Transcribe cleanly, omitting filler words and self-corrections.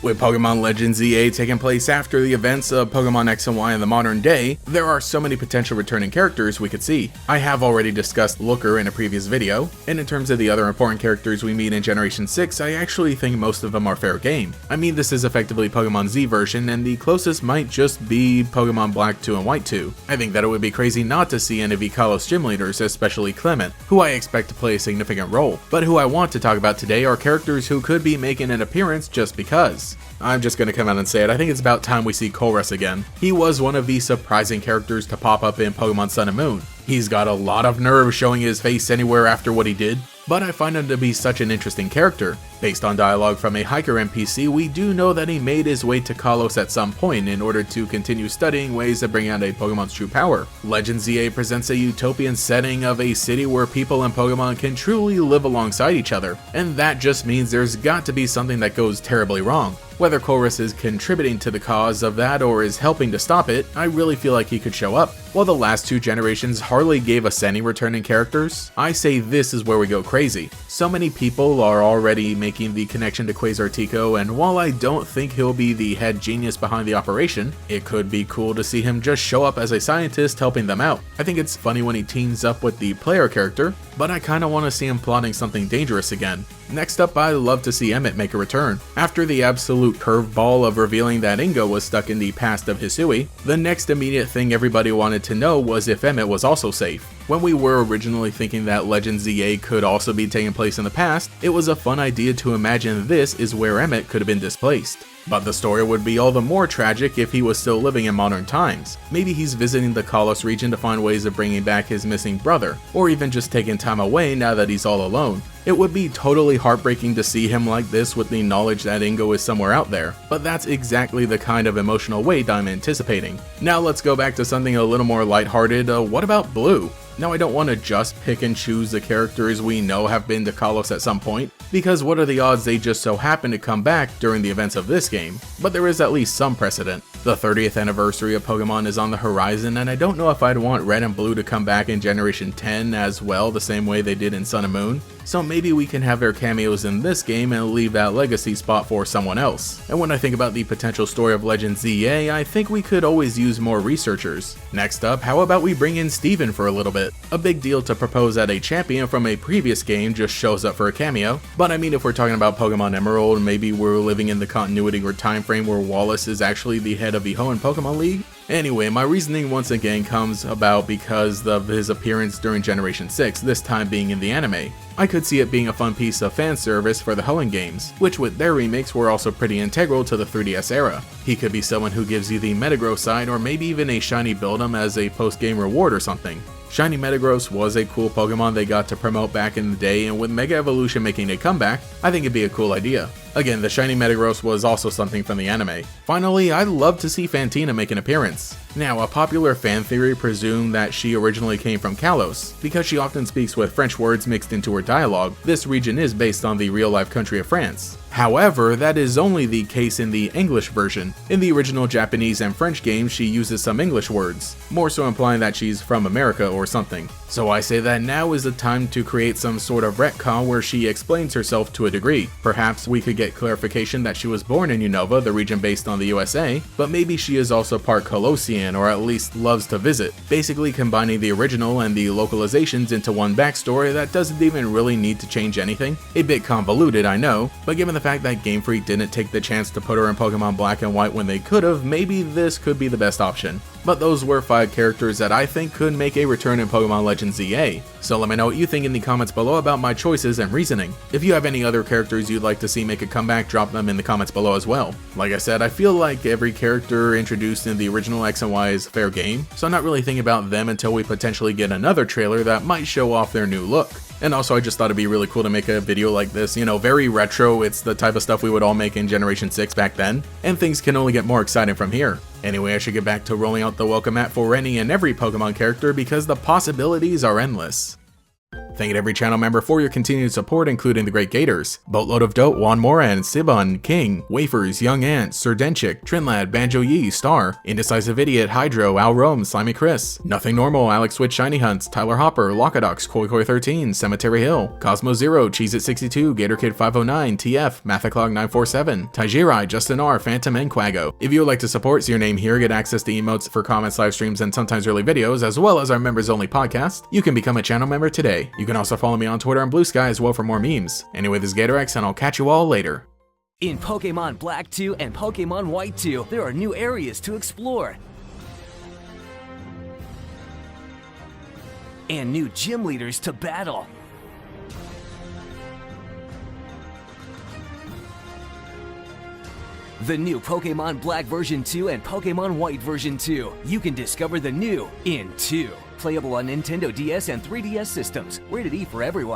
With Pokemon Legends EA taking place after the events of Pokemon X and Y in the modern day, there are so many potential returning characters we could see. I have already discussed Looker in a previous video, and in terms of the other important characters we meet in Generation 6, I actually think most of them are fair game. I mean, this is effectively Pokemon Z version, and the closest might just be Pokemon Black 2 and White 2. I think that it would be crazy not to see any of the Kalos gym leaders, especially Clement, who I expect to play a significant role. But who I want to talk about today are characters who could be making an appearance just because. I'm just gonna come out and say it, I think it's about time we see Colress again. He was one of the surprising characters to pop up in Pokemon Sun and Moon. He's got a lot of nerve showing his face anywhere after what he did, but I find him to be such an interesting character. Based on dialogue from a hiker NPC, we do know that he made his way to Kalos at some point in order to continue studying ways to bring out a Pokemon's true power. Legends EA presents a utopian setting of a city where people and Pokemon can truly live alongside each other, and that just means there's got to be something that goes terribly wrong. Whether Colress is contributing to the cause of that or is helping to stop it, I really feel like he could show up. While the last two generations hardly gave us any returning characters, I say this is where we go crazy. So many people are already making the connection to Quasar Tico, and while I don't think he'll be the head genius behind the operation, it could be cool to see him just show up as a scientist helping them out. I think it's funny when he teams up with the player character, but I kinda wanna see him plotting something dangerous again. Next up, I'd love to see Emmet make a return. After the absolute curveball of revealing that Ingo was stuck in the past of Hisui, the next immediate thing everybody wanted to know was if Emmet was also safe. When we were originally thinking that Legends EA could also be taking place in the past, it was a fun idea to imagine this is where Emmet could have been displaced. But the story would be all the more tragic if he was still living in modern times. Maybe he's visiting the Kalos region to find ways of bringing back his missing brother, or even just taking time away now that he's all alone. It would be totally heartbreaking to see him like this with the knowledge that Ingo is somewhere out there, but that's exactly the kind of emotional weight I'm anticipating. Now let's go back to something a little more lighthearted. What about Blue? Now I don't want to just pick and choose the characters we know have been to Kalos at some point, because what are the odds they just so happen to come back during the events of this game? But there is at least some precedent. The 30th anniversary of Pokemon is on the horizon, and I don't know if I'd want Red and Blue to come back in Generation 10 as well, the same way they did in Sun and Moon. So maybe we can have their cameos in this game and leave that legacy spot for someone else. And when I think about the potential story of Legends EA, I think we could always use more researchers. Next up, how about we bring in Steven for a little bit? A big deal to propose that a champion from a previous game just shows up for a cameo, but I mean if we're talking about Pokemon Emerald, maybe we're living in the continuity or time frame where Wallace is actually the head of the Hoenn Pokemon League? Anyway, my reasoning once again comes about because of his appearance during Generation 6, this time being in the anime. I could see it being a fun piece of fan service for the Hoenn games, which with their remakes were also pretty integral to the 3DS era. He could be someone who gives you the Metagross side or maybe even a shiny build-em as a post-game reward or something. Shiny Metagross was a cool Pokemon they got to promote back in the day, and with Mega Evolution making a comeback, I think it'd be a cool idea. Again, the Shiny Metagross was also something from the anime. Finally, I'd love to see Fantina make an appearance. Now, a popular fan theory presumed that she originally came from Kalos. Because she often speaks with French words mixed into her dialogue, this region is based on the real-life country of France. However, that is only the case in the English version. In the original Japanese and French games, she uses some English words, more so implying that she's from America or something. So I say that now is the time to create some sort of retcon where she explains herself to a degree. Perhaps we could get clarification that she was born in Unova, the region based on the USA, but maybe she is also part Kalosian or at least loves to visit, basically combining the original and the localizations into one backstory that doesn't even really need to change anything. A bit convoluted, I know, but given the fact that Game Freak didn't take the chance to put her in Pokemon Black and White when they could've, maybe this could be the best option. But those were 5 characters that I think could make a return in Pokemon Legends EA. So let me know what you think in the comments below about my choices and reasoning. If you have any other characters you'd like to see make a comeback, drop them in the comments below as well. Like I said, I feel like every character introduced in the original X and Y is fair game, so I'm not really thinking about them until we potentially get another trailer that might show off their new look. And also I just thought it'd be really cool to make a video like this, you know, very retro. It's the type of stuff we would all make in Generation 6 back then, and things can only get more exciting from here. Anyway, I should get back to rolling out the welcome mat for any and every Pokemon character because the possibilities are endless. Thanking every channel member for your continued support, including the Great Gators, Boatload of Dope, Juan Moran, Sibun, King, Wafers, Young Ant, Sir Denchik, Trinlad, Banjo Yi, Star, Indecisive Idiot, Hydro, Al Rome, Slimy Chris, Nothing Normal, Alex Switch, Shiny Hunts, Tyler Hopper, Lockadox, Koi 13, Cemetery Hill, Cosmo Zero, Cheez-It 62, Gator Kid 509, TF, Mathaclog 947, Taijirai, Justin R, Phantom, and Quago. If you would like to support, see your name here, get access to emotes for comments, live streams, and sometimes early videos, as well as our members only podcast, you can become a channel member today. You can also follow me on Twitter and Blue Sky as well for more memes. Anyway, this is GatorX, and I'll catch you all later. In Pokémon Black 2 and Pokémon White 2, there are new areas to explore. And new gym leaders to battle. The new Pokémon Black version 2 and Pokémon White version 2. You can discover the new in 2. Playable on Nintendo DS and 3DS systems. Rated E for everyone.